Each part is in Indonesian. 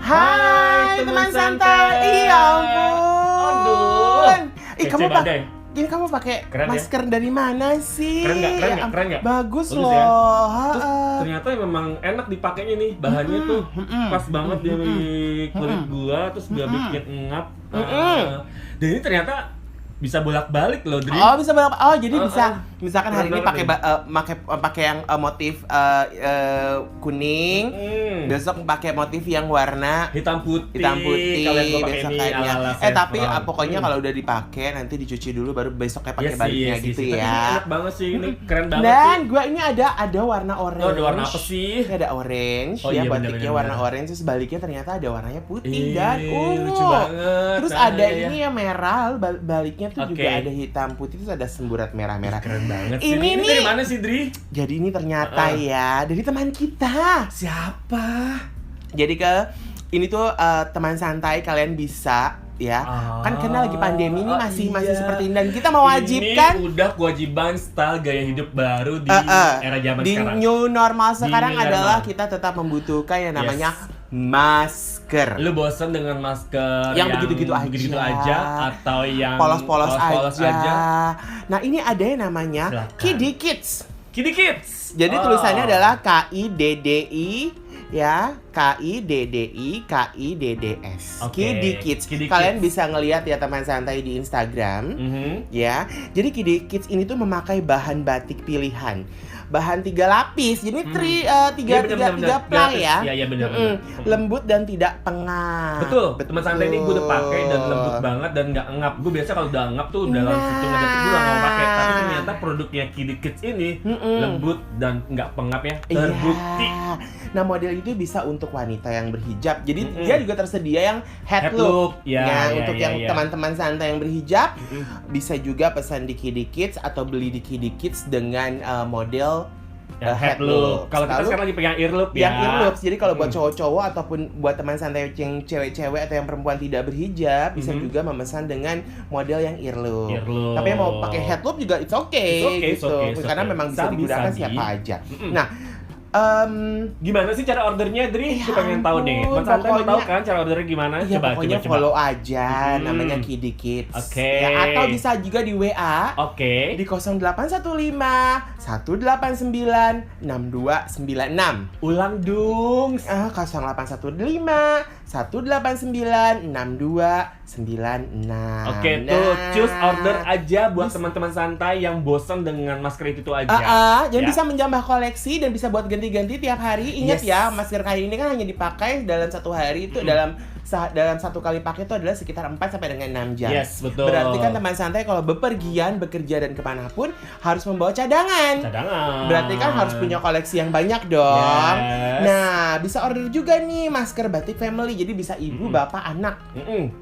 Hai teman santai. Iya ampun. Aduh. Ini kamu pakai Keren, masker dari mana sih? Keren nggak? Bagus Bagus loh. ya? Ha-ha. Terus ternyata memang enak dipakainya nih, bahannya tuh pas banget di kulit gua, terus gak bikin ngap. Dan ini ternyata bisa bolak-balik loh, Dri. Oh bisa berapa? Oh jadi bisa. Misalkan hari ini Keren pakai yang motif kuning, besok pakai motif yang warna hitam putih. Kalian gua pakai besok ini kayaknya. ala-ala Tapi saffron. pokoknya kalau udah dipakai nanti dicuci dulu baru besoknya pakai Yes, baliknya yes, gitu yes. Tapi ini ya. enak banget sih, ini keren banget Dan sih. gua ini ada warna orange. Oh, ada warna apa sih? Ini ada orange Oh, ya, iya, batiknya bener-bener. warna orange, terus baliknya ternyata ada warnanya putih Ih, dan ungu. lucu banget. Terus Nah, ada iya. ini yang merah, baliknya tuh Oke. juga ada hitam putih, terus ada semburat merah-merah. Keren banget sih. Ini nih. dari mana sih, Dri? Jadi ini ternyata ya dari teman kita. Siapa? Jadi ini tuh teman santai, kalian bisa ya. Kan karena lagi pandemi ini masih iya. seperti ini dan kita mewajibkan Ini udah kewajiban style gaya hidup baru di era zaman di sekarang. new normal sekarang new adalah normal. kita tetap membutuhkan yang namanya Yes. masker. Lu bosan dengan masker Yang begitu-gitu aja. atau yang Polos-polos aja? aja. Nah, ini ada yang namanya Silakan. Kiddie Kids. Kiddie Kids. Jadi Oh. tulisannya adalah KIDDI ya, KIDDIKIDDS. Oke, Kiddie Kids. Kiddie Kalian Kids. bisa ngelihat ya teman santai di Instagram. Mhm. Ya, jadi Kiddie Kids ini tuh memakai bahan batik pilihan, bahan 3 lapis, jadi tiga ply ya. Iya benar. Lembut dan tidak pengap. Betul, teman santai ini gue udah pakai dan lembut banget dan nggak ngap. Gue biasa kalau udah ngap tuh dalam hitungan detik gue nggak mau pakai. Tapi ternyata produknya Kiddie Kids ini lembut dan nggak pengap ya, terbukti. Iya. Nah, model itu bisa untuk wanita yang berhijab. Jadi dia juga tersedia yang head Head look. look, ya, Nah, ya, untuk ya, yang ya. teman-teman santai yang berhijab bisa juga pesan di Kiddie Kids atau beli di Kiddie Kids dengan model Ya, head look. Kalau kita Lalu, sekarang lagi pegang ear look ya. yang earlobes. Jadi kalau buat cowok-cowok ataupun buat teman santai yang cewek-cewek atau yang perempuan tidak berhijab bisa juga memesan dengan model yang earlobe. Earlobe. Tapi yang mau pakai headlobe juga it's okay, It's okay, gitu. it's Karena okay. memang bisa Sabi, digunakan sabi. siapa aja. Nah, Gimana sih cara ordernya, Dri? Ya Kita pengen tahu nih. ampun, Teman santai mau tahu pokoknya- kan cara ordernya gimana? ya pokoknya follow aja namanya Kiddie Kids. Oke. Ya, atau bisa juga di WA. Oke. Di 0815 189 6296. Ulang dong. 0815 189 6296. Oke, tuh choose order aja buat teman-teman santai yang bosan dengan masker itu aja. Dan Ya. bisa menjambah koleksi dan bisa buat ganti-ganti tiap hari. Ingat Yes. ya, masker kain ini kan hanya dipakai dalam satu hari itu dalam satu kali pakai itu adalah sekitar 4 sampai dengan 6 jam. Yes, betul. Berarti kan teman santai kalau bepergian, bekerja dan kemanapun harus membawa cadangan. Berarti kan harus punya koleksi yang banyak dong. Yes. Nah, bisa order juga nih masker batik family. Jadi bisa ibu, bapak, anak.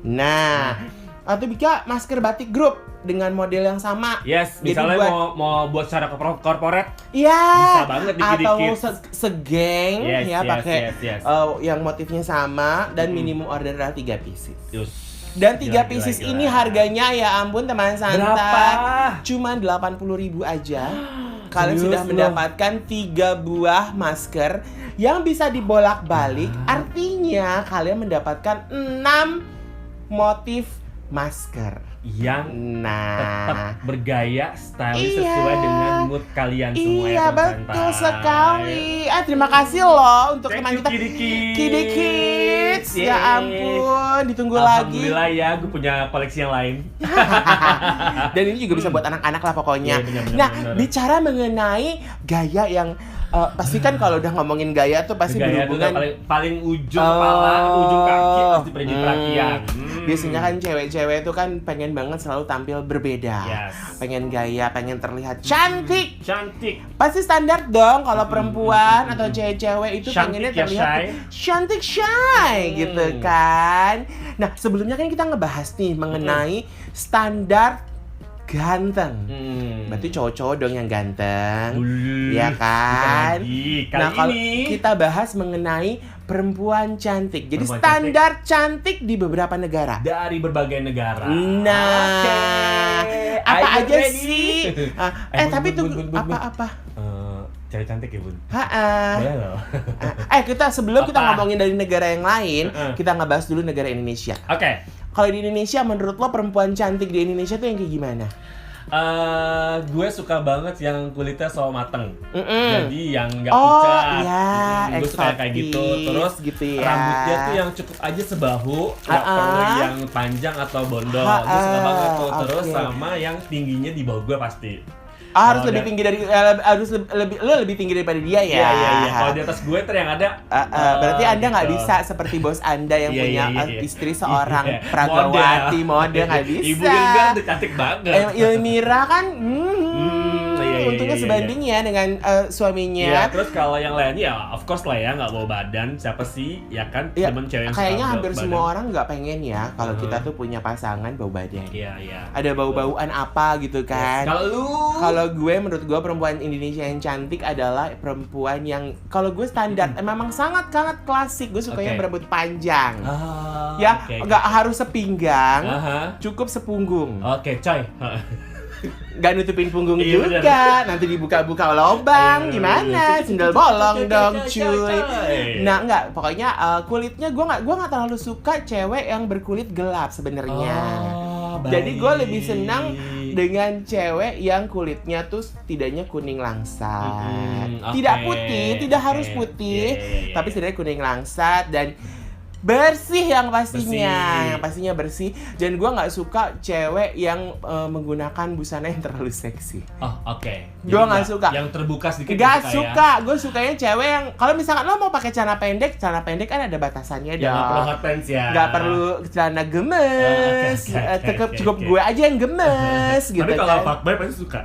Nah, atau bisa masker batik grup dengan model yang sama. Yes, Jadi misalnya mau buat secara corporate. Iya. Bisa banget di Kiddie Atau Kids. segeng Yes, ya yes, pakai yes. yang motifnya sama dan minimum order adalah 3 pieces. Yus. Dan 3 Gila, pieces gila, ini gila. harganya ya ampun teman santai. Berapa? Cuman 80.000 aja. Kalian Serius sudah loh? mendapatkan 3 buah masker yang bisa dibolak-balik. Artinya kalian mendapatkan 6 motif masker. Yang tetap Nah, bergaya, stylish Iya. sesuai dengan mood kalian semua ya, iya teman betul santai. sekali. Terima kasih loh untuk Thank teman you, kita Kiddie Kids. Kiddie Kids. Ya Yeay. ampun, ditunggu lagi. Alhamdulillah ya, gue punya koleksi yang lain. Dan ini juga bisa buat anak-anak lah pokoknya. Iya, benar, Nah, benar. bicara mengenai gaya yang pasti kan kalau udah ngomongin gaya tuh pasti Gaya itu berhubungan paling ujung kepala, ujung kaki pasti jadi perhatian. Biasanya kan cewek-cewek itu kan pengen banget selalu tampil berbeda. Yes. Pengen gaya, pengen terlihat cantik. Cantik. Pasti standar dong kalau perempuan atau cewek-cewek itu Cantik pengennya ya, terlihat Shay. cantik shy gitu kan. Nah, sebelumnya kan kita ngebahas nih mengenai standar ganteng. Berarti cowok-cowok dong yang ganteng. Ya kan? Kali Nah, kalau ini kita bahas mengenai perempuan cantik. Jadi Perempuan standar cantik di beberapa negara. dari berbagai negara. Nah, Oke. apa Are you aja ready? sih? Tapi tunggu, apa-apa? Cewek cantik ya, Bun? Ha-ha. Boleh loh. Kita sebelum kita Apa? ngomongin dari negara yang lain, kita ngebahas dulu negara Indonesia. Oke. Kalau di Indonesia, menurut lo perempuan cantik di Indonesia tuh yang kayak gimana? Gue suka banget yang kulitnya selalu mateng. Jadi yang nggak Oh, pucat. iya, Gue suka yang kayak gitu. Terus gitu ya. rambutnya tuh yang cukup aja sebahu, nggak perlu yang panjang atau bondol. Gue suka banget tuh. Terus Oke. sama yang tingginya di bawah gue pasti. Harus lebih tinggi dari lo lebih tinggi daripada dia ya. Iya. Kalau di atas gue tuh yang ada. Berarti Anda nggak gitu. bisa seperti bos Anda yang Iya, punya iya. istri seorang Iya. pragawati model nggak bisa. Ibu Ilga udah cantik banget. Ilmira kan, Iya, untungnya iya. sebanding ya dengan suaminya. Iya, terus kalau yang lain ya of course lah ya, nggak bawa badan. Siapa sih, ya kan? Iya, Cuman cewek yang kayaknya suka hampir bawa semua badan. orang nggak pengen ya kalau kita tuh punya pasangan bau badan. Iya. Ada bau-bauan apa gitu kan? Kalau lu? Kalau gue, menurut gue perempuan Indonesia yang cantik adalah perempuan yang kalau gue standar memang sangat klasik. Gue sukanya Oke. berambut panjang. Ah, Ya, oke. nggak harus sepinggang, Aha. cukup sepunggung. Oke, coy. Nggak nutupin punggung Iya, juga, nanti dibuka-buka lubang, Iya, gimana? iya. Sendal bolong dong, cuy. Coy. Nah, nggak, pokoknya kulitnya gue nggak terlalu suka cewek yang berkulit gelap sebenarnya. Baik. Jadi gue lebih senang dengan cewek yang kulitnya tuh setidaknya kuning langsat. Tidak putih, tidak harus putih, Iya. tapi setidaknya kuning langsat dan bersih yang pastinya, Bersih. yang pastinya bersih. Dan gue nggak suka cewek yang menggunakan busana yang terlalu seksi. Oh, oke. Gua Jadi nggak suka. Yang terbuka sedikit Gak gitu, suka, gue sukanya cewek yang kalau misalkan lo mau pakai celana pendek kan ada batasannya Ya, nggak perlu dong. hot pants ya. Nggak perlu celana gemes, cukup gue aja yang gemes gitu Tapi kalau kan. fuckboy pasti suka.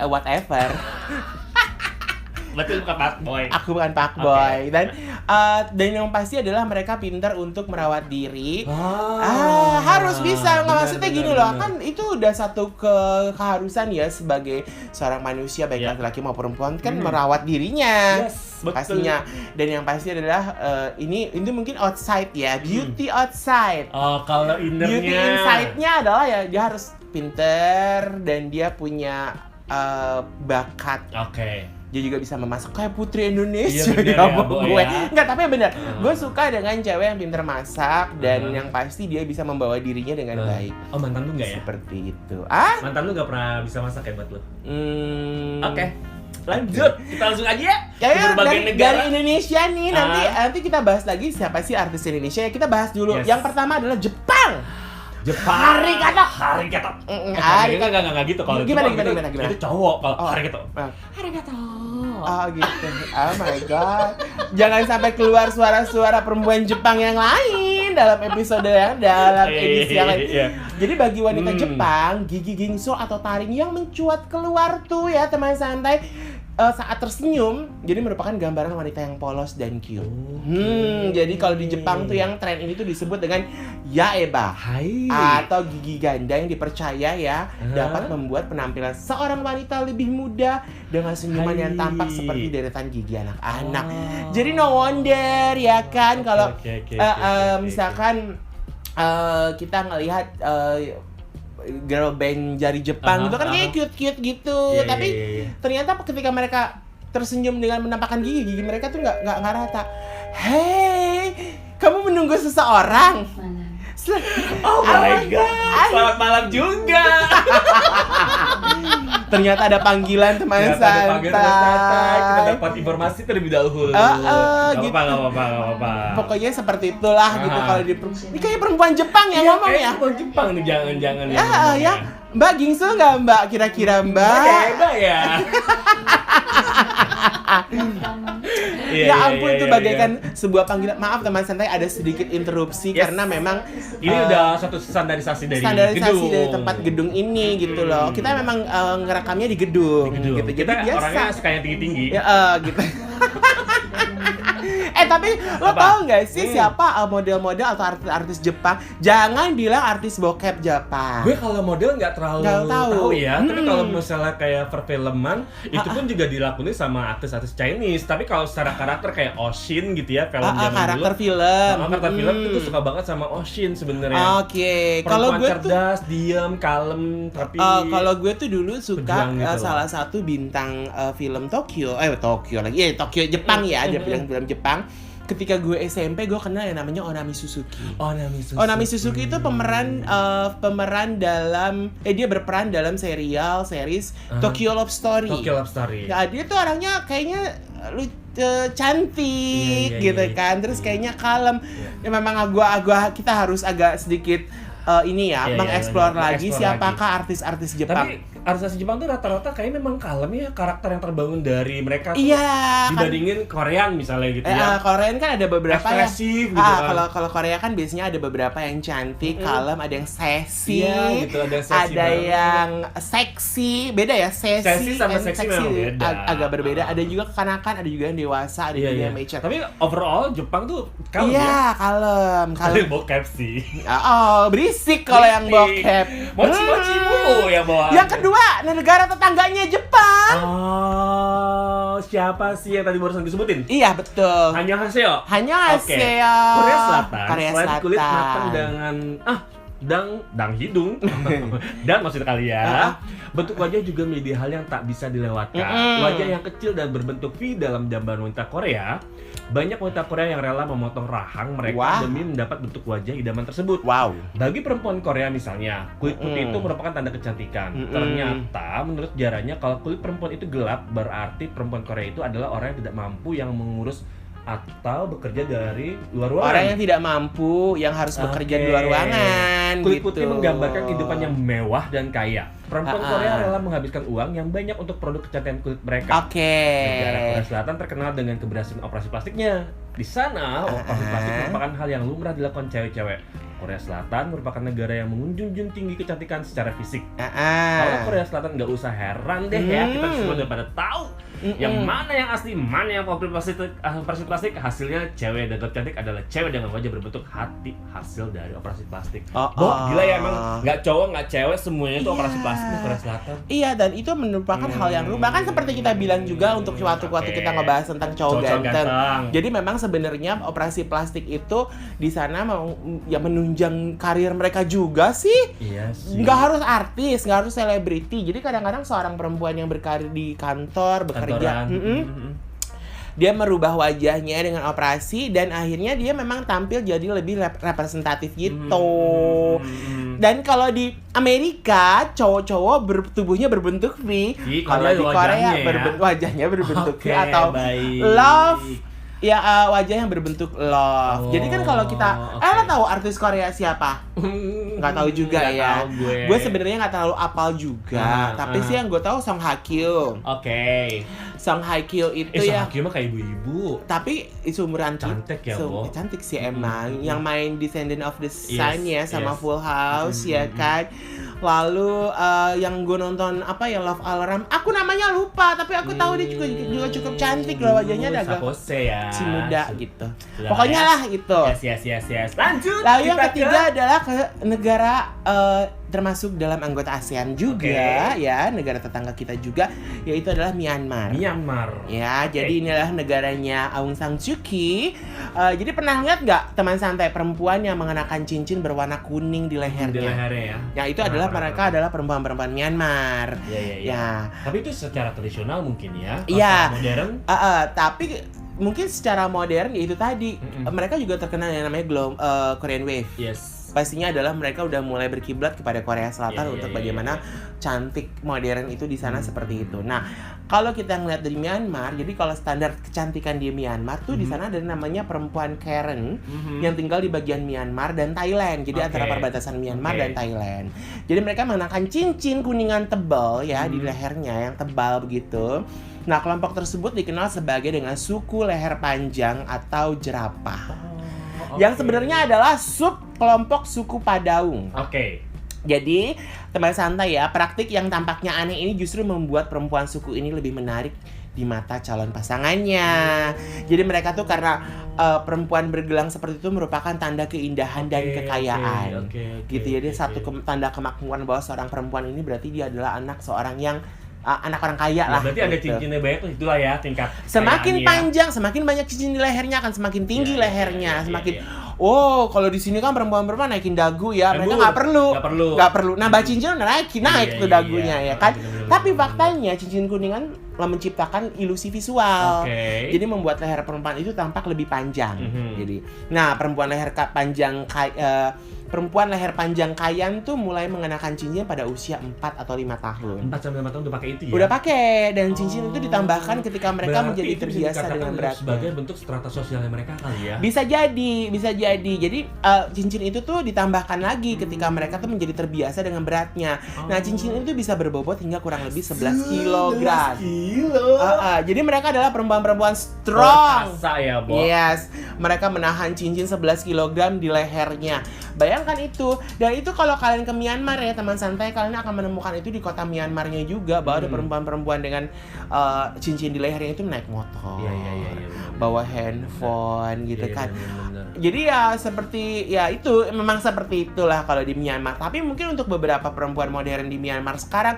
Whatever. Berarti bukan fuckboy. Aku bukan fuckboy. Dan yang pasti adalah mereka pintar untuk merawat diri. Harus bisa. Nggak, maksudnya gini loh, kan itu udah satu keharusan ya sebagai seorang manusia baik Ya. laki-laki maupun perempuan kan merawat dirinya. Yes, betul. Pastinya. Dan yang pasti adalah ini mungkin outside ya, beauty outside. Oh, kalau innernya. Beauty inside-nya adalah ya dia harus pinter dan dia punya bakat. Oke. Dia juga bisa memasak kayak putri Indonesia. Iya, bener ya, ya, Bo, gue. ya. Enggak, tapi bener. Gue suka dengan cewek yang pinter masak dan yang pasti dia bisa membawa dirinya dengan baik. Oh, mantan lu nggak ya? Seperti itu. Mantan lu nggak pernah bisa masak ya buat lu? Hmm. Oke. Lanjut. Kita langsung aja ya. Ke Kayaknya berbagai dari negara. Indonesia nih, nanti kita bahas lagi siapa sih artis Indonesia. Kita bahas dulu. Yes. Yang pertama adalah Jepang. Jepang. Arigato. Arigato. Arigato. Enggak gitu kalau Gimana, itu, gimana? Itu cowok kalau Oh. arigato. Arigato. Oh gitu. Oh my god. Jangan sampai keluar suara-suara perempuan Jepang yang lain dalam episode dalam edisi yang lain. Iya. Jadi bagi wanita Jepang, gigi gingso atau taring yang mencuat keluar tuh ya teman santai saat tersenyum, jadi merupakan gambaran wanita yang polos dan cute. Jadi kalau di Jepang tuh yang tren ini tuh disebut dengan yaeba Hai. atau gigi ganda yang dipercaya ya dapat membuat penampilan seorang wanita lebih muda dengan senyuman yang tampak seperti deretan gigi anak-anak. Jadi no wonder ya kan kalau Oke. misalkan kita ngelihat girl band jari Jepang gitu kan kayak cute-cute gitu. Iya, Tapi iya. ternyata ketika mereka tersenyum dengan menampakkan gigi mereka tuh nggak rata. Hey, kamu menunggu seseorang? Oh my god. Selamat malam juga. Ternyata ada panggilan teman Ternyata ada panggilan teman santai. Kita santai. dapat informasi terlebih dahulu. Gitu. Gak apa-apa. Pokoknya seperti itulah gitu kalau di ini kayak perempuan Jepang yang Iya, ngomong ya. Perempuan Jepang nih, jangan Ya, ya. Mbak Gingsu nggak Mbak? Kira-kira Mbak? Hebat ya. Ya ampun itu bagaikan sebuah panggilan. Maaf teman santai ada sedikit interupsi karena memang Ini udah satu standarisasi dari gedung. dari tempat gedung ini gitu loh. Kita memang ngerekamnya di gedung. Gitu. Kita Jadi biasa. orangnya suka yang tinggi-tinggi. Ya gitu. tapi lo tau nggak sih siapa model-model atau artis-artis Jepang? Jangan bilang artis bokep Jepang. Gue kalau model nggak terlalu tahu ya, tapi kalau misalnya kayak perfilman itu pun juga dilakoni sama artis-artis Chinese. Tapi kalau secara karakter kayak Oshin gitu ya, film zaman karakter dulu. film. Karakter film itu gue suka banget sama Oshin sebenarnya. Oke, kalau gue cerdas, diam, kalem, tapi kalau gue tuh dulu suka gitu salah satu bintang film Tokyo lagi, Tokyo Jepang ya, dia bilang film Jepang. Ketika gue SMP, gue kenal yang namanya Onami Suzuki. Onami Suzuki itu pemeran dalam dia berperan dalam series Tokyo Love Story. Nah, dia tuh orangnya kayaknya cantik gitu kan, terus kayaknya kalem. Ya memang kita harus agak sedikit mengeksplor lagi siapakah artis-artis Jepang. Tapi artis Jepang tuh rata-rata kayaknya memang kalem ya, karakter yang terbangun dari mereka tuh dibandingin Korean misalnya gitu ya. Korean kan ada beberapa ekspresif gitu kan. Kalau Korea kan biasanya ada beberapa yang cantik, kalem, ada yang sassy, gitu, ada yang seksi, beda ya, sassy sama seksi memang beda. Agak berbeda. Ada juga kekanakan, ada juga yang dewasa, ada juga yang mature. Tapi overall Jepang tuh kalem ya. Iya, kalem. Bokep sih. Berisik kalau yang bokep. Mochi mulu yang bawa. Yang kedua, negara tetangganya Jepang. Oh, siapa sih yang tadi barusan disebutin? Iya, betul. Annyeonghaseyo. Korea Selatan. Selain kulit matang dengan dang hidung dan maksud kalian bentuk wajah juga menjadi hal yang tak bisa dilewatkan. Wajah yang kecil dan berbentuk V dalam gambar wanita Korea. Banyak wanita Korea yang rela memotong rahang mereka demi mendapat bentuk wajah idaman tersebut. Bagi perempuan Korea misalnya, kulit putih itu merupakan tanda kecantikan. Ternyata menurut sejarahnya kalau kulit perempuan itu gelap, berarti perempuan Korea itu adalah orang yang tidak mampu yang mengurus atau bekerja dari luar ruangan. Orang yang tidak mampu, yang harus bekerja di luar ruangan. Kulit putih menggambarkan kehidupan yang mewah dan kaya. Perempuan Korea rela menghabiskan uang yang banyak untuk produk kecantikan kulit mereka. Negara Korea Selatan terkenal dengan keberhasilan operasi plastiknya. Di sana, operasi plastik merupakan hal yang lumrah dilakukan cewek-cewek. Korea Selatan merupakan negara yang menjunjung tinggi kecantikan secara fisik. Kalau Korea Selatan nggak usah heran deh ya, kita semua udah pada tahu yang mana yang asli, mana yang operasi plastik. Hasilnya cewek dan cantik adalah cewek dengan wajah berbentuk hati hasil dari operasi plastik. Gila ya, emang nggak cowok nggak cewek semuanya itu operasi plastik di Korea Selatan. Iya, dan itu merupakan hal yang bahkan seperti kita bilang juga untuk waktu kita ngebahas tentang cowok ganteng. Jadi memang sebenarnya operasi plastik itu di sana menunjang karir mereka juga sih. Iya sih. Nggak harus artis, nggak harus selebriti. Jadi kadang-kadang seorang perempuan yang berkarir di kantor, bekerja, dia merubah wajahnya dengan operasi dan akhirnya dia memang tampil jadi lebih representatif gitu. Dan kalau di Amerika cowok-cowok tubuhnya berbentuk V, kalau di Korea wajahnya berbentuk V atau love. Ya wajah yang berbentuk love. Jadi kan kalau kita lo tahu artis Korea siapa? Nggak tahu juga ya. Gue sebenarnya nggak terlalu apal juga. Tapi sih yang gue tahu Song Hye Kyo. Song Hye Kyo itu Song Hye Kyo mah kayak ibu-ibu. Tapi seumuran cantik ya, cantik sih emang. Yang main Descendant of the Sun ya sama Full House ya kan. Lalu yang gue nonton Love Alarm. Aku namanya lupa, tapi aku tahu dia juga cukup cantik loh, wajahnya ada agak si muda gitu. Pokoknya lah gitu. Yes. Lanjut. Lalu yang ketiga adalah ke negara termasuk dalam anggota ASEAN juga ya, negara tetangga kita juga, yaitu adalah Myanmar. Ya, jadi inilah negaranya Aung San Suu Kyi. Jadi pernah lihat nggak teman santai perempuan yang mengenakan cincin berwarna kuning di lehernya? Di lehernya ya. Ya, itu mereka adalah perempuan-perempuan Myanmar. Ya. Tapi itu secara tradisional mungkin ya. Iya. Modern. Tapi mungkin secara modern ya itu tadi. Mereka juga terkenal yang namanya Korean Wave. Yes. Pastinya adalah mereka udah mulai berkiblat kepada Korea Selatan untuk bagaimana cantik modern itu di sana seperti itu. Nah, kalau kita ngeliat dari Myanmar, jadi kalau standar kecantikan di Myanmar tuh di sana ada namanya perempuan Karen yang tinggal di bagian Myanmar dan Thailand. Jadi antara perbatasan Myanmar dan Thailand. Jadi mereka mengenakan cincin kuningan tebal ya di lehernya yang tebal begitu. Nah, kelompok tersebut dikenal sebagai dengan suku leher panjang atau jerapah. Yang sebenarnya adalah sub kelompok suku Padaung. Jadi, teman santai ya, praktik yang tampaknya aneh ini justru membuat perempuan suku ini lebih menarik di mata calon pasangannya. Jadi mereka tuh karena perempuan bergelang seperti itu merupakan tanda keindahan dan kekayaan. Gitu. Jadi satu tanda kemakmuran bahwa seorang perempuan ini berarti dia adalah anak seorang yang anak orang kaya lah. Berarti ada cincinnya banyak tuh, itulah ya tingkat. Semakin panjang, semakin banyak cincin di lehernya akan semakin tinggi lehernya, semakin. Oh, kalau di sini kan perempuan-perempuan naikin dagu ya, mereka nggak perlu. Nambah cincin udah naik tuh dagunya ya kan. Tapi faktanya cincin kuningan menciptakan ilusi visual. Jadi membuat leher perempuan itu tampak lebih panjang. Jadi, nah perempuan leher panjang kayan tuh mulai mengenakan cincin pada usia 4 atau 5 tahun. 4-5 tahun udah pakai itu ya? Udah pakai, dan cincin itu ditambahkan ketika mereka menjadi terbiasa dengan beratnya. Sebagai bentuk strata sosialnya mereka kali ya? Bisa jadi. Jadi cincin itu tuh ditambahkan lagi ketika mereka tuh menjadi terbiasa dengan beratnya. Nah, cincin itu bisa berbobot hingga kurang lebih 11 kilogram. Jadi mereka adalah perempuan-perempuan strong. Perkasa ya, Bo. Yes, mereka menahan cincin 11 kilogram di lehernya. Bayangkan itu. Dan itu kalau kalian ke Myanmar ya teman santai, kalian akan menemukan itu di kota Myanmarnya juga, bahwa ada perempuan-perempuan dengan cincin di lehernya itu naik motor, bawa handphone gitu kan. Jadi ya seperti ya itu memang seperti itulah kalau di Myanmar. Tapi mungkin untuk beberapa perempuan modern di Myanmar sekarang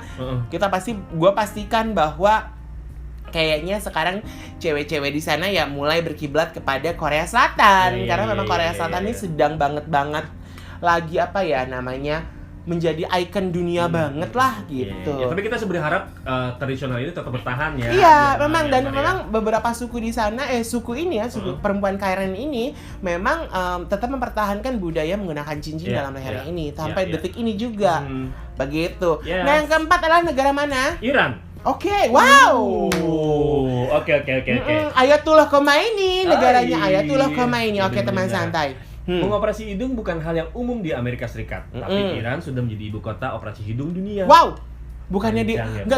gue pastikan bahwa kayaknya sekarang cewek-cewek di sana ya mulai berkiblat kepada Korea Selatan, karena memang Korea Selatan ini sedang banget lagi menjadi ikon dunia banget lah gitu. Tapi kita sebenarnya harap tradisional ini tetap bertahan ya. Iya, memang dan memang beberapa suku di sana suku perempuan Karen ini memang tetap mempertahankan budaya menggunakan cincin dalam lehernya ini sampai detik ini juga. Begitu. Nah, yang keempat adalah negara mana? Iran. Oke, wow. Oke. Ayatullah Khomeini negaranya, Ayatullah Khomeini. Oke, teman santai. Mengoperasi hidung bukan hal yang umum di Amerika Serikat, tapi Iran sudah menjadi ibu kota operasi hidung dunia. Wow. Bukannya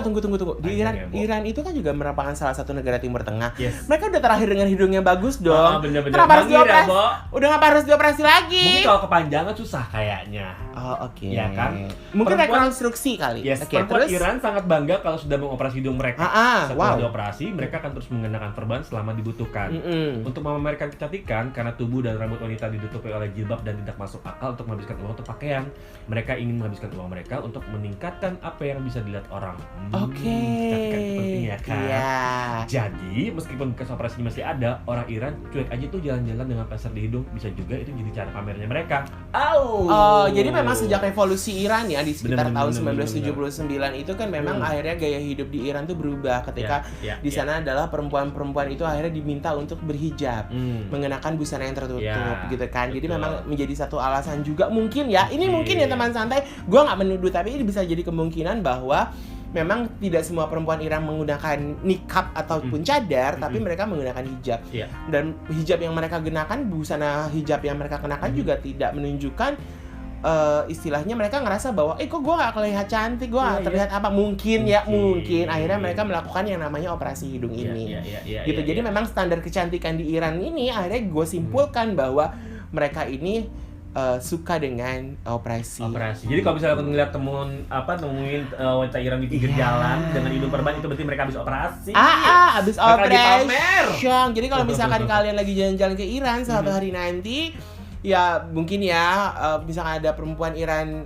tunggu. Di Iran itu kan juga merupakan salah satu negara Timur Tengah. Mereka udah terakhir dengan hidungnya bagus dong. Kenapa harus dioperasi? Udah nggak harus dioperasi lagi. Mungkin kalau kepanjangan susah kayaknya. Oke. Ya kan? Mungkin rekonstruksi kali. Perempuan Iran sangat bangga kalau sudah mengoperasi hidung mereka. Setelah dioperasi, mereka akan terus mengenakan perban selama dibutuhkan. Untuk memamerkan kecantikan, karena tubuh dan rambut wanita ditutupi oleh jilbab dan tidak masuk akal untuk menghabiskan uang untuk pakaian. Mereka ingin menghabiskan uang mereka untuk meningkatkan apa yang bisa dilihat orang. Kecantikan itu penting ya kan? Jadi, meskipun bekas operasinya masih ada, orang Iran cuek aja tuh jalan-jalan dengan peser di hidung. Bisa juga itu jadi cara pamernya mereka. Jadi memang sejak revolusi Iran ya di sekitar tahun 1979 itu kan memang akhirnya gaya hidup di Iran tuh berubah ketika di sana adalah perempuan-perempuan itu akhirnya diminta untuk berhijab, mengenakan busana yang tertutup gitu kan. Jadi memang menjadi satu alasan juga mungkin ya. Ini mungkin ya teman santai, gue nggak menuduh, tapi ini bisa jadi kemungkinan bahwa memang tidak semua perempuan Iran menggunakan niqab ataupun cadar, tapi mereka menggunakan hijab. Dan hijab yang mereka kenakan, busana hijab yang mereka kenakan juga tidak menunjukkan istilahnya mereka ngerasa bahwa kok gue gak kelihatan cantik, gue gak terlihat apa. Mungkin akhirnya mereka melakukan yang namanya operasi hidung ini gitu. Jadi memang standar kecantikan di Iran ini akhirnya gue simpulkan bahwa mereka ini suka dengan operasi. Jadi kalau misalnya ngeliat nemuin wanita Iran di pinggir jalan dengan hidung perban, itu berarti mereka habis operasi. Habis operasi. Jadi kalau misalkan kalian lagi jalan-jalan ke Iran suatu hari nanti, ya mungkin ya misalkan ada perempuan Iran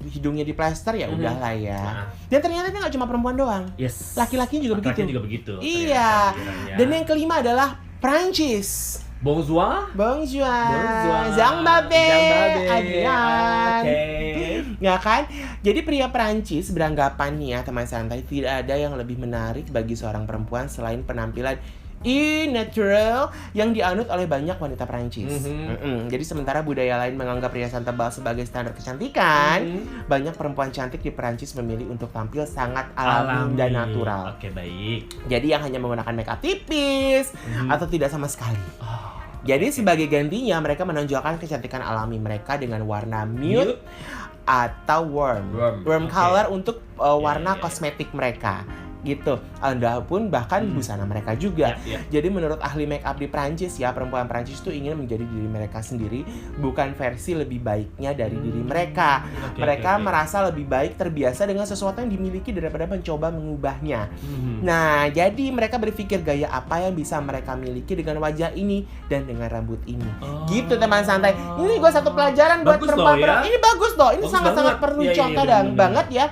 hidungnya diplester, ya udahlah ya. Dan ternyata itu nggak cuma perempuan doang. Laki-laki juga begitu. Iya. Dan yang kelima adalah Prancis. Bonjour. Zangbabe. Adian. Ya kan? Jadi pria Prancis beranggapan nih ya teman santai, tidak ada yang lebih menarik bagi seorang perempuan selain penampilan natural yang dianut oleh banyak wanita Prancis. Jadi sementara budaya lain menganggap riasan tebal sebagai standar kecantikan, banyak perempuan cantik di Prancis memilih untuk tampil sangat alami dan natural. Oke, baik. Jadi yang hanya menggunakan makeup tipis atau tidak sama sekali. Jadi sebagai gantinya mereka menonjolkan kecantikan alami mereka dengan warna nude atau warm color untuk warna kosmetik mereka. gitu. Ada pun bahkan busana mereka juga. Jadi menurut ahli make up di Prancis ya, perempuan Prancis itu ingin menjadi diri mereka sendiri, bukan versi lebih baiknya dari diri mereka. Mereka merasa lebih baik terbiasa dengan sesuatu yang dimiliki daripada mencoba mengubahnya. Nah, jadi mereka berpikir gaya apa yang bisa mereka miliki dengan wajah ini dan dengan rambut ini. Gitu teman santai. Ini gue satu pelajaran buat perempuan. Ini bagus loh. Ini sangat-sangat perlu contoh dan banget ya.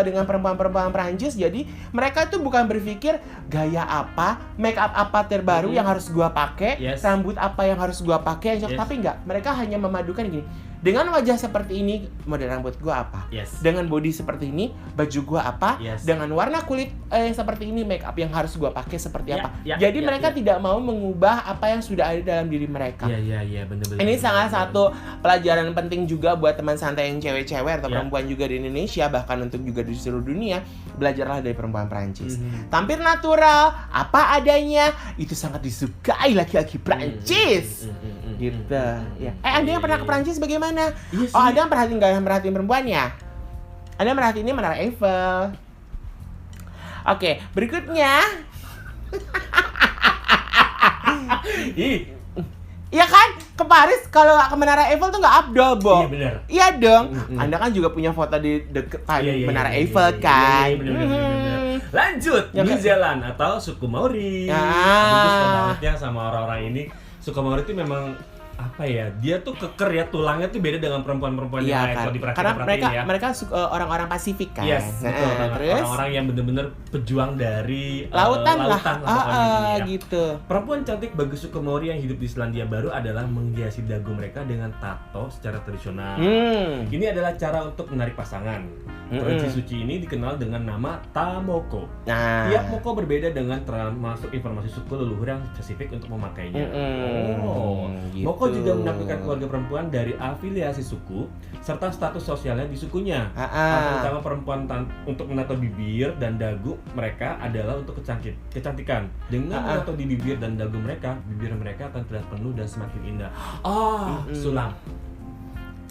Dengan perempuan-perempuan Prancis. Jadi mereka itu bukan berpikir gaya apa, make up apa terbaru yang harus gua pakai, rambut apa yang harus gua pakai, tapi enggak. Mereka hanya memadukan gini. Dengan wajah seperti ini, model rambut gua apa? Dengan body seperti ini, baju gua apa? Dengan warna kulit seperti ini, make up yang harus gua pakai seperti apa? Jadi mereka tidak mau mengubah apa yang sudah ada dalam diri mereka. Bener-bener. Ini salah satu pelajaran penting juga buat teman santai yang cewek-cewek atau perempuan juga di Indonesia, bahkan untuk juga di seluruh dunia. Belajarlah dari perempuan Prancis. Tampil natural, apa adanya, itu sangat disukai laki-laki Prancis. Gitu ya. Anda yang pernah ke Prancis bagaimana? Anda yang merhatiin perempuannya? Anda merhatiin ini Menara Eiffel. Oke, berikutnya. Iya kan? Ke Paris kalau ke Menara Eiffel tuh nggak abdol, Bo. Iya benar. Iya dong. Anda kan juga punya foto di dekat Menara Eiffel kan. Benar. Lanjut, New Zealand atau suku Maori. Bagus banget ya sama orang-orang ini. Suku Maori itu memang apa ya, dia tuh keker ya, tulangnya tuh beda dengan perempuan-perempuan yang lain. Kalau karena mereka orang-orang Pasifik kan. Terus orang-orang yang benar-benar pejuang dari lautan lah gitu. Perempuan cantik bagi suku Maori yang hidup di Selandia Baru adalah menghiasi dagu mereka dengan tato secara tradisional. Ini adalah cara untuk menarik pasangan. Tradisi suci ini dikenal dengan nama Tamoko. Tiap moko berbeda dengan termasuk informasi suku leluhur yang spesifik untuk memakainya. Gitu. Moko juga menampilkan keluarga perempuan dari afiliasi suku serta status sosialnya di sukunya. Terutama perempuan untuk menato bibir dan dagu mereka adalah untuk kecantikan. Dengan menato di bibir dan dagu mereka, bibir mereka akan terlihat penuh dan semakin indah. Sulam.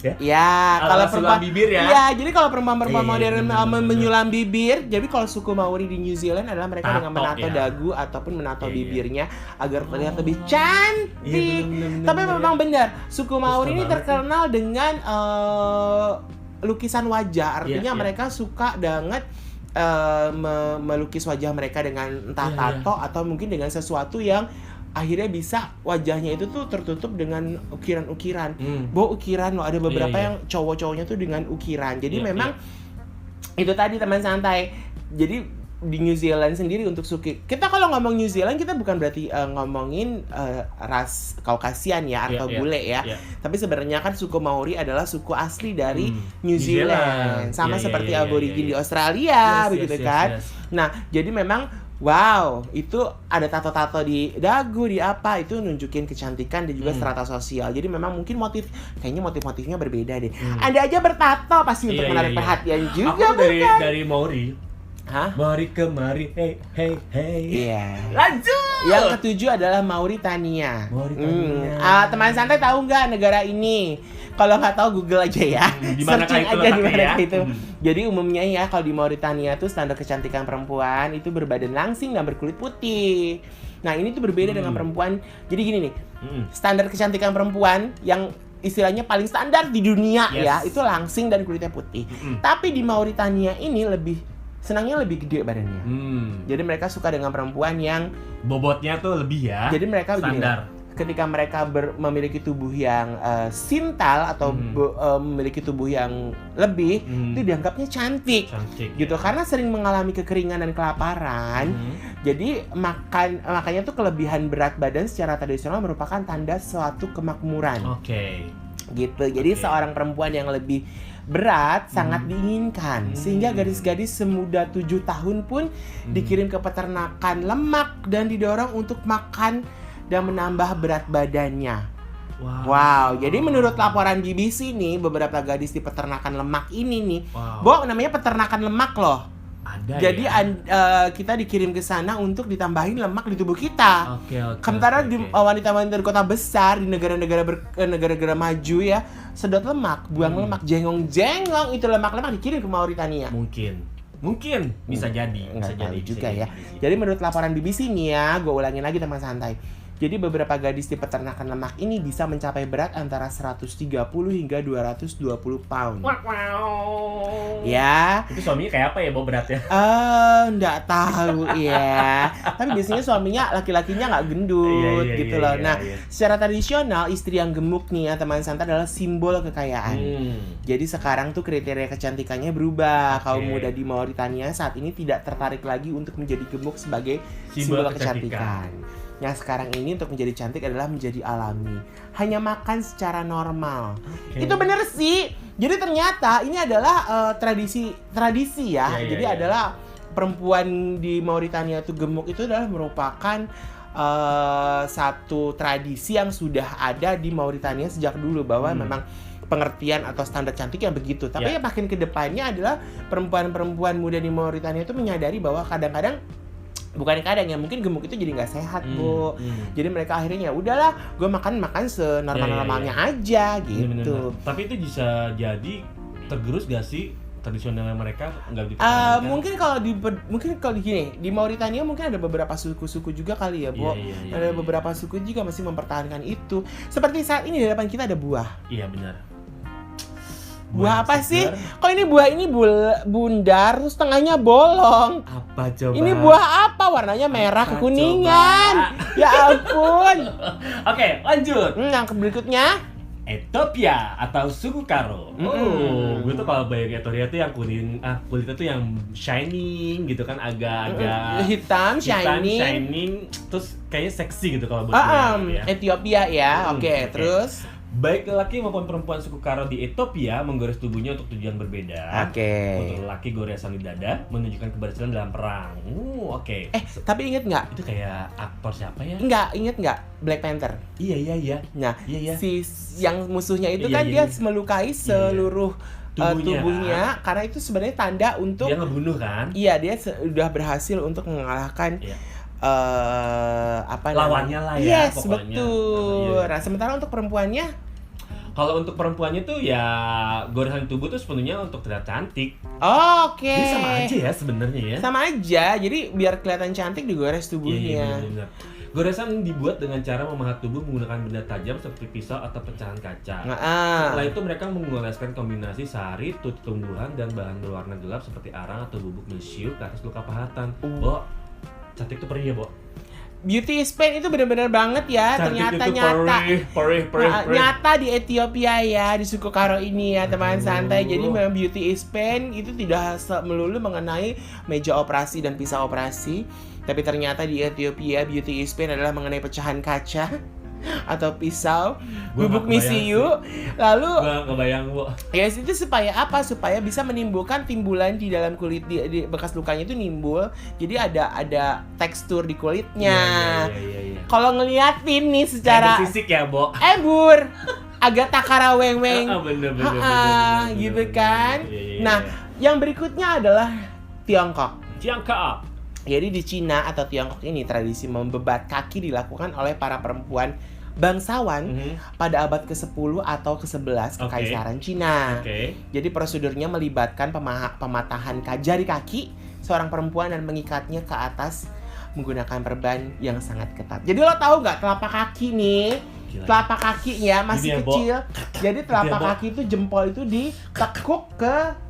Kalau perempuan bibir ya. Iya, jadi kalau perempuan modern menyulam bibir, jadi kalau suku Maori di New Zealand adalah mereka dengan menato dagu ataupun menato bibirnya agar terlihat lebih cantik. Tapi memang benar, suku Maori ini terkenal dengan lukisan wajah. Artinya mereka suka banget melukis wajah mereka dengan entah tato atau mungkin dengan sesuatu yang akhirnya bisa wajahnya itu tuh tertutup dengan ukiran-ukiran. Ukiran loh, ada beberapa yang cowok-cowoknya tuh dengan ukiran. Jadi memang itu tadi teman santai. Jadi di New Zealand sendiri untuk suku, kita kalau ngomong New Zealand kita bukan berarti ngomongin ras Kaukasian ya atau bule ya. Tapi sebenarnya kan suku Maori adalah suku asli dari New Zealand. Sama seperti aborigin di Australia begitu kan. Nah, jadi memang wow, itu ada tato-tato di dagu, di apa, itu nunjukin kecantikan dan juga strata sosial. Jadi memang mungkin kayaknya motif-motifnya berbeda deh. Anda aja bertato pasti untuk menarik perhatian juga. Aku dari Maori. Mari kemari, hey. Iya. Lanjut. Yang ketujuh adalah Mauritania. Teman santai tahu nggak negara ini? Kalau nggak tahu Google aja ya. Searching aja di mana itu. Jadi umumnya ya kalau di Mauritania tuh standar kecantikan perempuan itu berbadan langsing dan berkulit putih. Nah ini tuh berbeda dengan perempuan. Jadi gini nih, standar kecantikan perempuan yang istilahnya paling standar di dunia ya itu langsing dan kulitnya putih. Tapi di Mauritania ini senangnya lebih gede badannya. Jadi mereka suka dengan perempuan yang bobotnya tuh lebih ya. Jadi mereka standar. Ketika mereka memiliki tubuh yang sintal atau memiliki tubuh yang lebih, itu dianggapnya cantik gitu ya. Karena sering mengalami kekeringan dan kelaparan. Jadi makanya tuh kelebihan berat badan secara tradisional merupakan tanda suatu kemakmuran. Gitu. Jadi seorang perempuan yang lebih berat sangat diinginkan, sehingga gadis-gadis semuda 7 tahun pun dikirim ke peternakan lemak dan didorong untuk makan dan menambah berat badannya. Wow. Jadi menurut laporan BBC nih, beberapa gadis di peternakan lemak ini nih, namanya peternakan lemak loh. Jadi kita dikirim ke sana untuk ditambahin lemak di tubuh kita. Sementara di wanita-wanita di kota besar di negara-negara maju ya, sedot lemak, buang lemak, jengong itu lemak-lemak dikirim ke Mauritania. Mungkin bisa jadi, nggak tahu juga ya. Jadi menurut laporan BBC nih ya, gue ulangin lagi teman santai. Jadi beberapa gadis di peternakan lemak ini bisa mencapai berat antara 130 hingga 220 pound. Wow. Ya. Itu suaminya kayak apa ya bawa beratnya? Nggak tahu ya. Tapi biasanya suaminya laki-lakinya nggak gendut gitu loh. Nah, secara tradisional istri yang gemuk nih ya teman santai adalah simbol kekayaan. Jadi sekarang tuh kriteria kecantikannya berubah. Kaum muda di Mauritania saat ini tidak tertarik lagi untuk menjadi gemuk sebagai simbol kecantikan. Yang sekarang ini untuk menjadi cantik adalah menjadi alami. Hanya makan secara normal. Itu bener sih. Jadi ternyata ini adalah tradisi ya. Jadi adalah perempuan di Mauritania itu gemuk itu adalah merupakan satu tradisi yang sudah ada di Mauritania sejak dulu, bahwa memang pengertian atau standar cantik yang begitu. Tapi yang makin ke depannya adalah perempuan-perempuan muda di Mauritania itu menyadari bahwa kadang-kadang ya mungkin gemuk itu jadi nggak sehat, Bu. Jadi mereka akhirnya ya udahlah, gue makan senormal-normalnya aja gitu. Bener. Tapi itu bisa jadi tergerus gak sih tradisionalnya mereka nggak mungkin kalau di gini di Mauritania mungkin ada beberapa suku-suku juga kali ya, Bu. Ada beberapa suku juga masih mempertahankan itu. Seperti saat ini di depan kita ada buah. Iya benar. Buah apa sih? Kok ini buah ini bundar terus tengahnya bolong. Apa coba? Ini buah apa? Warnanya merah kekuningan. Ya ampun. Oke, lanjut. Yang berikutnya Ethiopia atau suku Karo. Gue tuh kalau bayang Ethiopia tuh yang kuning, kulitnya tuh yang shining gitu kan, agak-agak hitam shining, terus kayaknya seksi gitu kalau buat gue. Ethiopia ya. Oke, terus baik lelaki maupun perempuan suku Karo di Ethiopia menggores tubuhnya untuk tujuan berbeda. Untuk lelaki goresan di dada menunjukkan keberhasilan dalam perang. Tapi inget nggak? Itu kayak aktor siapa ya? Inget nggak? Black Panther. Iya. Nah, si yang musuhnya itu kan dia melukai seluruh tubuhnya karena itu sebenarnya tanda untuk dia ngebunuh kan? Iya, dia sudah berhasil untuk mengalahkan lawannya lah ya. Yes, pokoknya. Betul. Nah, sementara untuk perempuannya, kalau untuk perempuannya tuh ya goresan tubuh tuh sepenuhnya untuk terlihat cantik. Jadi sama aja ya sebenarnya ya. Sama aja. Jadi biar kelihatan cantik digores tubuhnya. Iya. Goresan dibuat dengan cara memahat tubuh menggunakan benda tajam seperti pisau atau pecahan kaca. Setelah itu mereka mengoleskan kombinasi sari, tumbuhan dan bahan berwarna gelap seperti arang atau bubuk mesiu ke atas luka pahatan. Cantik tuh perih ya, Bo? Beauty is pain itu benar-benar banget ya. Cantik ternyata perih. Nyata di Ethiopia ya, di suku Karo ini ya teman santai. Jadi memang beauty is pain itu tidak melulu mengenai meja operasi dan pisau operasi, tapi ternyata di Ethiopia beauty is pain adalah mengenai pecahan kaca atau pisau, bubuk mesiu. Lalu gua ngebayang, Bu. Yes, itu supaya apa? Supaya bisa menimbulkan timbulan di dalam kulit, di bekas lukanya itu nimbul. Jadi ada tekstur di kulitnya. Iya. Kalau ngeliatin nih secara bersisik ya, Bo. Bur. Agak takara weng-weng. Bener. Gitu kan. Nah, yang berikutnya adalah Tiongkok. Jadi di Cina atau Tiongkok ini tradisi membebat kaki dilakukan oleh para perempuan bangsawan pada abad ke-10 atau ke-11 Kekaisaran Cina. Jadi prosedurnya melibatkan pematahan jari kaki seorang perempuan dan mengikatnya ke atas menggunakan perban yang sangat ketat. Jadi lo tahu nggak telapak kaki nih? Telapak kakinya masih kecil. Jadi telapak kaki itu jempol itu ditekuk ke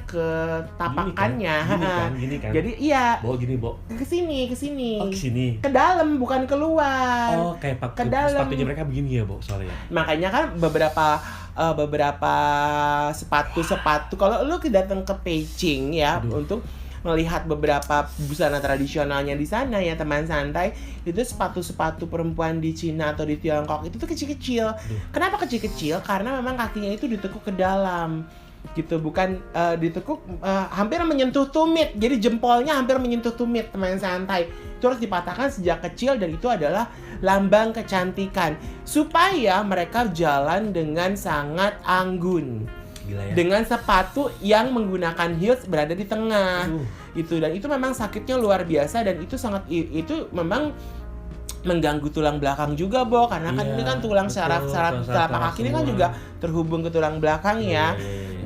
ke tapakannya. Gini kan. Jadi iya. Gini, Bo. Kesini. Kesini. Ke dalam bukan keluar. Kayak ke dalam. Sepatunya mereka begini ya, Bo, soalnya. Makanya kan beberapa sepatu kalau lu datang ke Beijing ya untuk melihat beberapa busana tradisionalnya di sana ya teman santai, itu sepatu-sepatu perempuan di Cina atau di Tiongkok itu tuh kecil-kecil. Kenapa kecil-kecil? Karena memang kakinya itu ditekuk ke dalam gitu, bukan ditekuk hampir menyentuh tumit. Jadi jempolnya hampir menyentuh tumit teman santai. Itu harus dipatahkan sejak kecil dan itu adalah lambang kecantikan supaya mereka jalan dengan sangat anggun. Gila ya. Dengan sepatu yang menggunakan heels berada di tengah. Gitu, dan itu memang sakitnya luar biasa dan itu memang mengganggu tulang belakang juga, Bo, karena kan ini kan tulang saraf telapak kaki ini kan juga terhubung ke tulang belakang ya.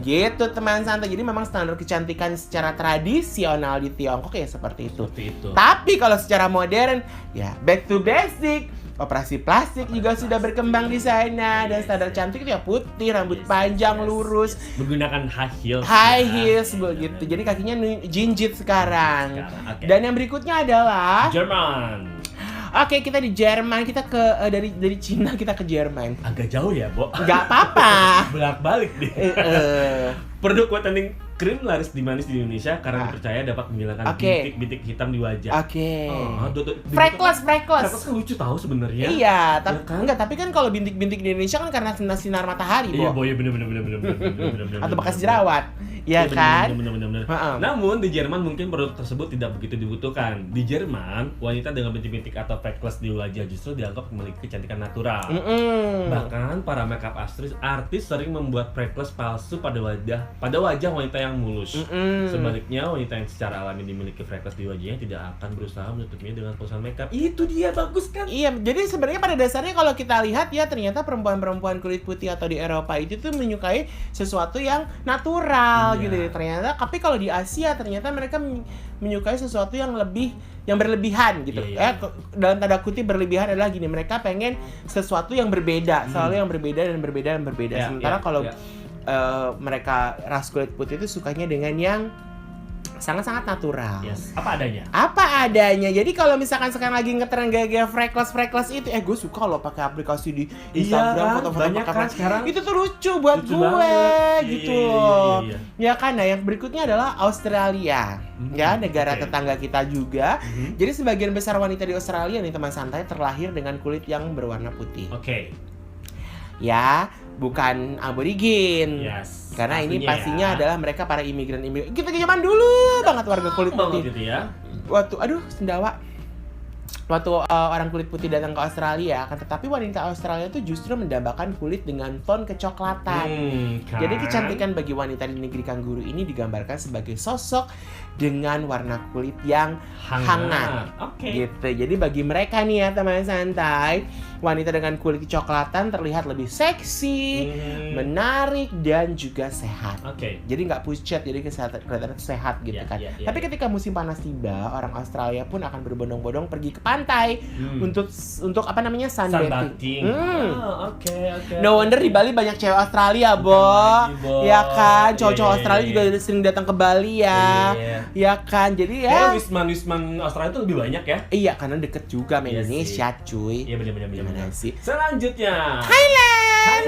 Gitu teman santai. Jadi memang standar kecantikan secara tradisional di Tiongkok ya seperti itu. Tapi kalau secara modern ya back to basic. Operasi plastik juga sudah berkembang di sana dan standar cantik itu ya putih, rambut panjang, lurus, menggunakan high heels begitu. Jadi kakinya jinjit sekarang. Dan yang berikutnya adalah Jerman. Oke, kita di Jerman, kita ke dari Cina kita ke Jerman. Agak jauh ya, Bo? Nggak apa-apa. Bolak-balik nih. Produk whitening krim laris di manis di Indonesia karena dipercaya dapat menghilangkan bintik-bintik hitam di wajah. Freckles. Freckles kan lucu tahu sebenarnya. Iya, tapi kan? Enggak, tapi kan kalau bintik-bintik di Indonesia kan karena sinar matahari, Bo. Iya, Bo, ya bener. Atau bekas jerawat. Iya kan? Bener. Namun di Jerman mungkin produk tersebut tidak begitu dibutuhkan. Di Jerman, wanita dengan bintik-bintik atau freckles di wajah justru dianggap memiliki kecantikan natural. Bahkan para makeup artis sering membuat freckles palsu pada wajah wanita yang mulus. Sebaliknya, wanita yang secara alami dimiliki freckles di wajahnya tidak akan berusaha menutupnya dengan pulsa makeup. Itu dia, bagus kan? Iya, jadi sebenarnya pada dasarnya kalau kita lihat ya ternyata perempuan-perempuan kulit putih atau di Eropa itu tuh menyukai sesuatu yang natural gitu ya. Ternyata tapi kalau di Asia ternyata mereka menyukai sesuatu yang berlebihan gitu. Dalam tanda kutip berlebihan adalah gini, mereka pengen sesuatu yang berbeda, selalu yang berbeda. Sementara kalau mereka ras kulit putih itu sukanya dengan yang sangat-sangat natural. Apa adanya. Jadi kalau misalkan sekarang lagi ngetren gaya-gaya freckles itu, gue suka loh pakai aplikasi di Instagram, foto-foto pakai sekarang. Itu tuh lucu buat gue gitu loh. Ya kan, nah yang berikutnya adalah Australia. Ya, negara tetangga kita juga. Jadi sebagian besar wanita di Australia nih teman santai terlahir dengan kulit yang berwarna putih. Ya, bukan aborigin. Karena ini pastinya adalah mereka para imigran. Kita zaman dulu banget warga kulit putih. Gitu ya. Sendawa. Waktu orang kulit putih datang ke Australia, tetapi wanita Australia itu justru mendambakan kulit dengan ton kecoklatan. Jadi kecantikan bagi wanita di negeri kanguru ini digambarkan sebagai sosok dengan warna kulit yang hangat. Gitu. Jadi bagi mereka nih ya teman santai, wanita dengan kulit kecoklatan terlihat lebih seksi, menarik dan juga sehat. Jadi nggak pucat, jadi kelihatan sehat gitu kan. Tapi ketika musim panas tiba, orang Australia pun akan berbondong-bondong pergi ke pantai untuk sunbathing. No wonder di Bali banyak cewek Australia, Bo. Ya kan, cowok-cowok Australia juga sering datang ke Bali ya. Ya kan, jadi ya wisman Australia itu lebih banyak ya? Iya, karena deket juga sama Indonesia, cuy. Iya benar. Gimana sih? Selanjutnya Thailand.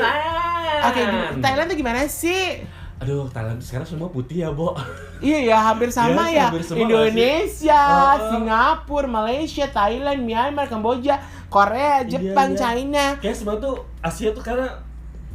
Oke, Thailand tuh gimana sih? Aduh, Thailand sekarang semua putih ya, Bo. Iya ya, hampir sama ya. Indonesia, Singapura, Malaysia, Thailand, Myanmar, Kamboja, Korea, Jepang, China. Kayak semua tuh Asia tuh karena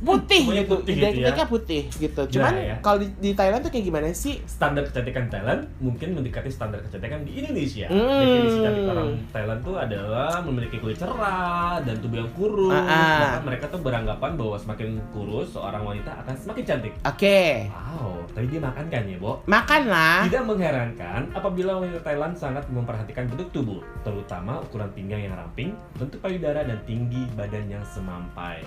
putih gitu. Identiknya putih gitu. Cuman kalau di Thailand tuh kayak gimana sih? Standar kecantikan Thailand mungkin mendekati standar kecantikan di Indonesia. Definisi cantik orang Thailand tuh adalah memiliki kulit cerah dan tubuh yang kurus. Maka mereka tuh beranggapan bahwa semakin kurus seorang wanita akan semakin cantik. Wow, tapi dia makan kan ya, Bo? Makan lah. Tidak mengherankan apabila wanita Thailand sangat memperhatikan bentuk tubuh, terutama ukuran pinggang yang ramping, bentuk payudara dan tinggi badan yang semampai.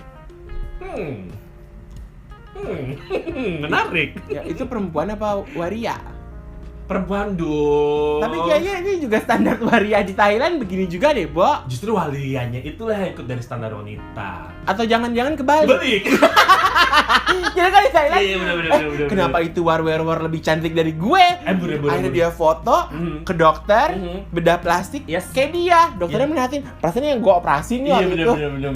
Menarik. Ya, itu perempuan apa waria? Perempuan dong. Tapi kayaknya ini juga standar waria di Thailand begini juga deh, Bo. Justru warianya itulah yang ikut dari standar wanita. Atau jangan-jangan kebalik. Kira kan di Thailand. Iya, bener. Kenapa itu war lebih cantik dari gue? Akhirnya dia foto ke dokter, bedah plastik, kayak dia. Dokternya melihatin, perasaan yang gue operasi nih waktu itu. Bener.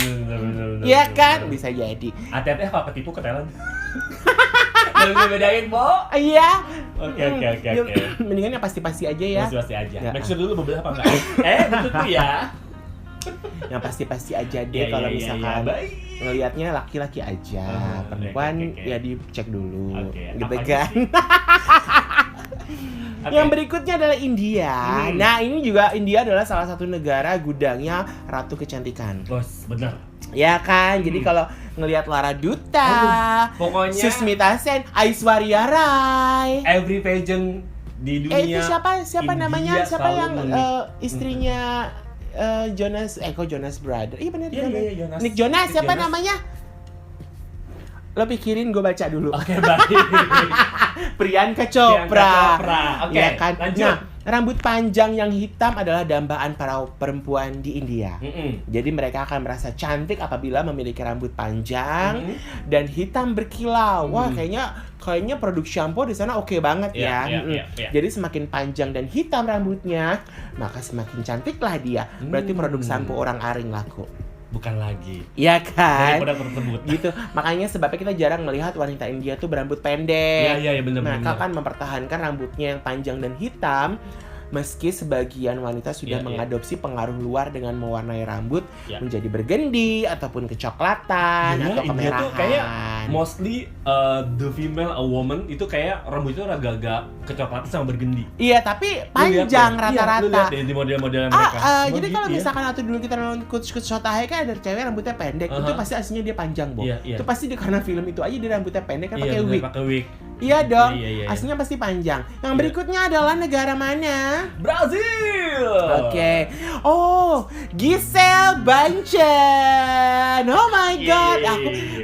Iya kan? Bisa jadi. Hati-hati apa ketipu ke Thailand. Gak bisa bedain, Bo. Iya. Oke. Mendingan yang pasti-pasti aja ya. Pasti-pasti aja. Make sure dulu bebelah apa enggak. Betul tuh ya. Yang pasti-pasti aja deh kalau misalkan ngelihatnya laki-laki aja. Perempuan ya dicek dulu. Gitu kan. Yang berikutnya adalah India. Nah, ini juga India adalah salah satu negara gudangnya ratu kecantikan. Bos, benar. Ya kan, jadi kalau ngelihat Lara Dutta, pokoknya Susmita Sen, Aishwarya Rai, every pageant di dunia. Itu siapa India namanya? Siapa yang istrinya Jonas Jonas Brother. Iya benar. Iya, Jonas. Nick Jonas, siapa namanya? Lo pikirin, gue baca dulu. Oke, baik. Priyanka Chopra. Oke, Ya kan? lanjut. Nah, rambut panjang yang hitam adalah dambaan para perempuan di India. Jadi mereka akan merasa cantik apabila memiliki rambut panjang dan hitam berkilau. Wah, kayaknya produk shampoo di sana oke banget ya. Jadi semakin panjang dan hitam rambutnya, maka semakin cantiklah dia. Berarti produk shampoo orang aring laku. Bukan lagi. Iya kan? Produk tersebut. Gitu. Makanya sebabnya kita jarang melihat wanita India tuh berambut pendek. Iya, benar. Mereka kan mempertahankan rambutnya yang panjang dan hitam. Meski sebagian wanita sudah mengadopsi pengaruh luar dengan mewarnai rambut menjadi bergendi ataupun kecoklatan atau kemerahan. Tuh kayak mostly the female, a woman itu kayak rambutnya agak-agak kecoklatan sama bergendi. Iya, tapi panjang rata-rata. Lu lihat deh di model-model mereka. Jadi kalau misalkan waktu dulu kita nonton Coach Shotahe kan ada cewek rambutnya pendek, itu pasti aslinya dia panjang, Bo. Itu pasti karena film itu aja dia rambutnya pendek kan pakai wig. Iya dong, aslinya pasti panjang. Yang berikutnya adalah negara mana? Brazil. Oke. Oh, Giselle Bündchen. Oh my god.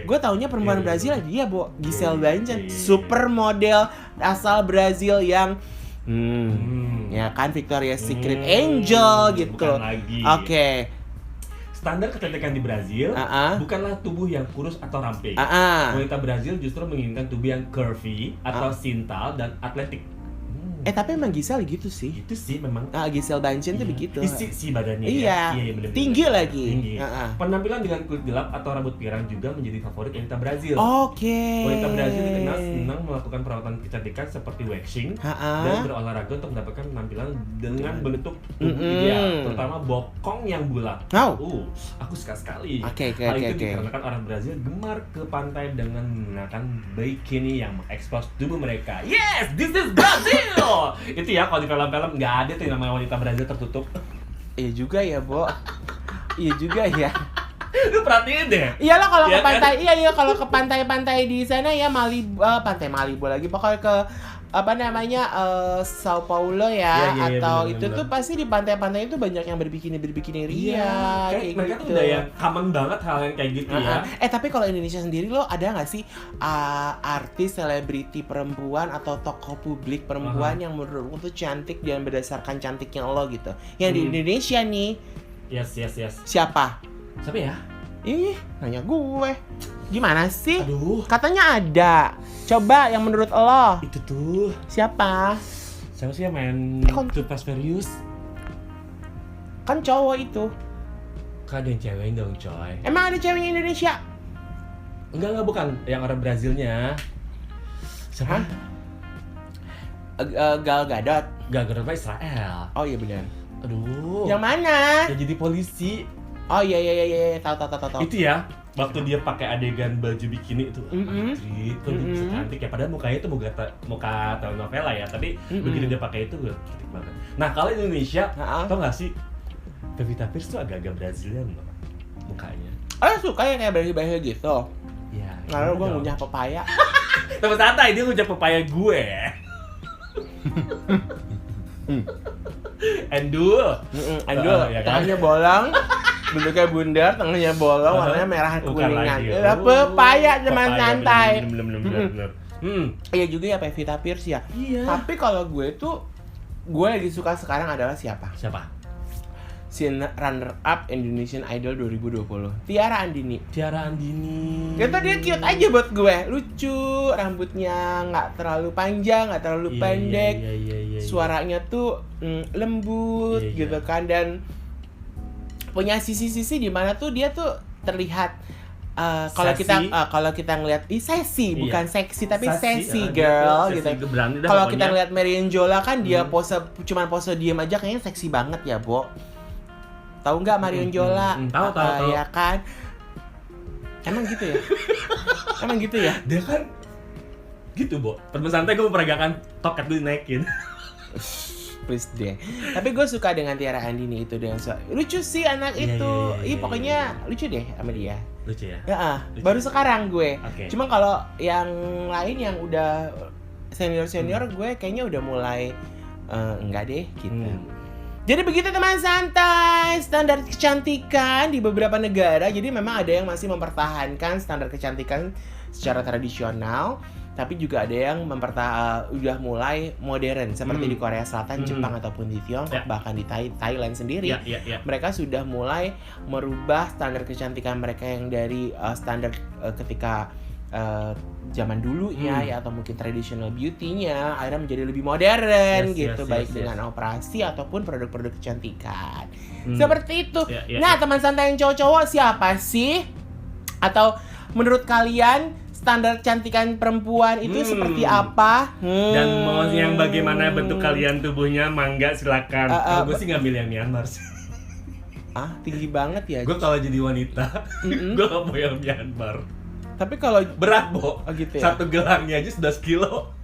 Gue taunya perempuan Brazil dia, Bo. Giselle Bündchen, supermodel asal Brazil yang ya kan Victoria's Secret Angel gitu. Oke. Standar kecantikan di Brazil bukanlah tubuh yang kurus atau ramping. Wanita Brazil justru menginginkan tubuh yang curvy atau sintal dan atletik. Tapi emang Giselle gitu sih. Itu sih memang. Giselle Bündchen tuh begitu. Isi sih badannya. Iya, bener-bener. tinggi lagi. Tinggi. Penampilan dengan kulit gelap atau rambut pirang juga menjadi favorit wanita Brazil. Oke. Wanita Brazil dikenal senang melakukan perawatan kecantikan seperti waxing dan berolahraga untuk mendapatkan penampilan dengan bentuk tubuh ideal, terutama bokong yang bulat. Aku suka sekali. Hal itu dikarenakan orang Brazil gemar ke pantai dengan menggunakan bikini yang mengekspos tubuh mereka. Yes, this is Brazil. Itu ya, kalau di film-film nggak ada tuh yang namanya wanita Brazil tertutup. Iya juga ya, Bo. Iya juga ya. Lu perhatiin deh. Iyalah kalau ke pantai, kalau ke pantai-pantai di sana ya pantai Malibu lagi, pokoknya ke Sao Paulo atau bener, itu tuh pasti di pantai-pantai itu banyak yang berbikini ria kayak mereka gitu. Tuh udah yang common banget hal yang kayak gitu ya. Tapi kalau Indonesia sendiri lo ada nggak sih artis selebriti perempuan atau tokoh publik perempuan yang menurut lo tuh cantik dan berdasarkan cantiknya lo gitu yang di Indonesia nih? Yes. Siapa ya? Nanya gue. Gimana sih? Aduh. Katanya ada. Coba yang menurut lo. Itu tuh. Siapa sih yang main Too Fast Furious? Kan cowok itu. Kan ada yang cewek dong, coy. Emang ada ceweknya Indonesia? Enggak, bukan. Yang orang Brazilnya. Siapa? Gal Gadot. Gal Gadot mah Israel. Oh iya benar. Aduh. Yang mana? Yang jadi polisi. Oh iya. Tahu. Itu ya. Waktu dia pakai adegan baju bikini itu, itu bisa cantik ya. Padahal mukanya itu muka telenovela ya, tapi begitu dia pakai itu cantik banget. Nah kalau Indonesia, tau nggak sih, Pevita Pierce tuh agak-agak Brazilian loh mukanya. Suka ya kayak Brazil gitu. Iya. Lalu gue ngunyah pepaya. Temen santai, dia ngunyah pepaya gue. Endul, ya kan? Tengahnya bolong, bentuknya bundar, tengahnya bolong, warnanya merah kuningan. Pepaya teman santai. Iya juga ya Pevita Pierce ya. Iya. Tapi kalau gue lagi suka sekarang adalah siapa? Si runner up Indonesian Idol 2020, Tiara Andini. Itu dia cute aja buat gue, lucu, rambutnya nggak terlalu panjang, nggak terlalu pendek, suaranya tuh lembut gitu kan, dan punya sisi-sisi di mana tuh dia tuh terlihat kalau kita ngelihat sexy, bukan seksi tapi sexy girl gitu. Kalau kita ngelihat Marion Jola kan dia cuman pose diem aja kayaknya seksi banget ya, Bo. Tahu nggak Marion Jola? Tahu. Ya kan? Emang gitu ya? Dia kan gitu, Bo. Temen santai gue memperagakan toket dulu naikin. Please deh. Tapi gue suka dengan Tiara Andini itu dengan lucu sih anak itu. Pokoknya lucu deh sama dia. Lucu ya? Lucu. Baru sekarang gue. Cuma kalau yang lain yang udah senior gue kayaknya udah mulai enggak deh gitu. Jadi begitu teman santai, standar kecantikan di beberapa negara. Jadi memang ada yang masih mempertahankan standar kecantikan secara tradisional, tapi juga ada yang udah mulai modern seperti di Korea Selatan, Jepang ataupun di Tiongkok, bahkan di Thailand sendiri. Mereka sudah mulai merubah standar kecantikan mereka yang dari standar ketika zaman dulu ya atau mungkin traditional beauty-nya akhirnya menjadi lebih modern baik dengan operasi ataupun produk-produk kecantikan. Seperti itu. Nah, teman santai yang cowok-cowok siapa sih? Atau menurut kalian standar kecantikan perempuan itu seperti apa? Dan mau yang bagaimana bentuk kalian tubuhnya, mangga silakan. Gue sih ngambil yang Myanmar sih. Tinggi banget ya. Gue kalau jadi wanita, gue gak mau yang Myanmar. Tapi kalau berat, Bo. Gitu ya? Satu gelangnya aja 11 kilo.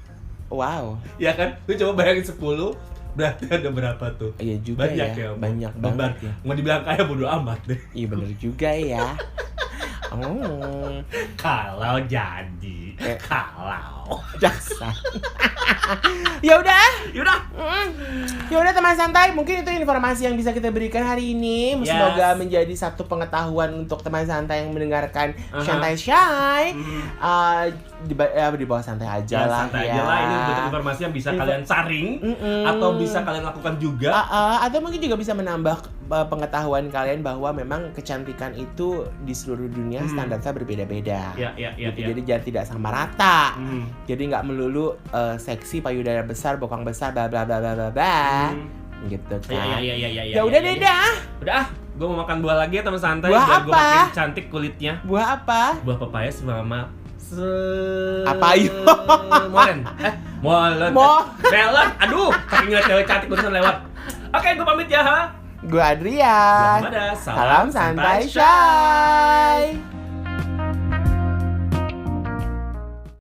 Wow. Ya kan? Lu coba bayangin 10, berarti ada berapa tuh? Iya juga banyak ya. Banyak banget ya. Mau dibilang kaya bodo amat deh. Iya bener juga ya. Kalau jadi, kalau jaksa. Ya udah teman santai, mungkin itu informasi yang bisa kita berikan hari ini. Semoga menjadi satu pengetahuan untuk teman santai yang mendengarkan Shantai Shy. Di bawah santai aja lah. Santai aja lah, ini bentuk informasi yang bisa kalian saring atau bisa kalian lakukan juga. Atau mungkin juga bisa menambah pengetahuan kalian bahwa memang kecantikan itu di seluruh dunia standarnya berbeda-beda. Jadi jangan tidak sama rata. Jadi nggak melulu seksi, payudara besar, bokong besar, bla bla bla bla bla. Gitu kan. Ya udah deh dah. Udah, gue mau makan buah lagi ya teman santai. Buah biar gue apa? makin cantik kulitnya. Buah apa? Buah pepaya sama apa yuk? Melon. Aduh, saking ngeliat cewek cantik barusan lewat. Oke, gue pamit ya. Gue Adrian. Salam Salam santai Shy.